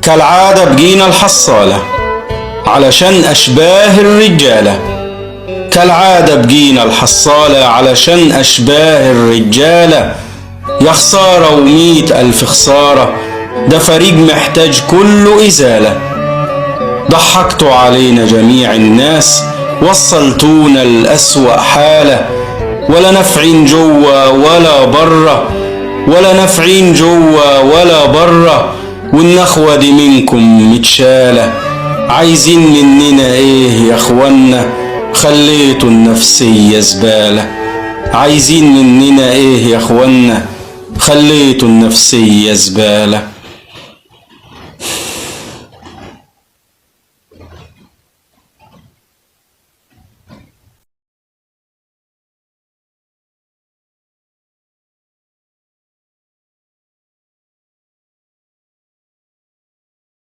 كالعادة بقينا الحصالة علشان أشباه الرجالة. كالعادة بقينا الحصالة علشان أشباه الرجالة. يا خسارة و100 ألف خسارة، ده فريق محتاج كله إزالة. ضحكتوا علينا جميع الناس، وصلتونا لأسوأ حالة. ولا نافعين جوا ولا برا، ولا نافعين جوا ولا برا، والنخوة دي منكم متشالة. عايزين مننا ايه يا اخوانا؟ خليتوا النفسية زبالة. عايزين مننا ايه يا اخوانا؟ خليتوا النفسية زبالة.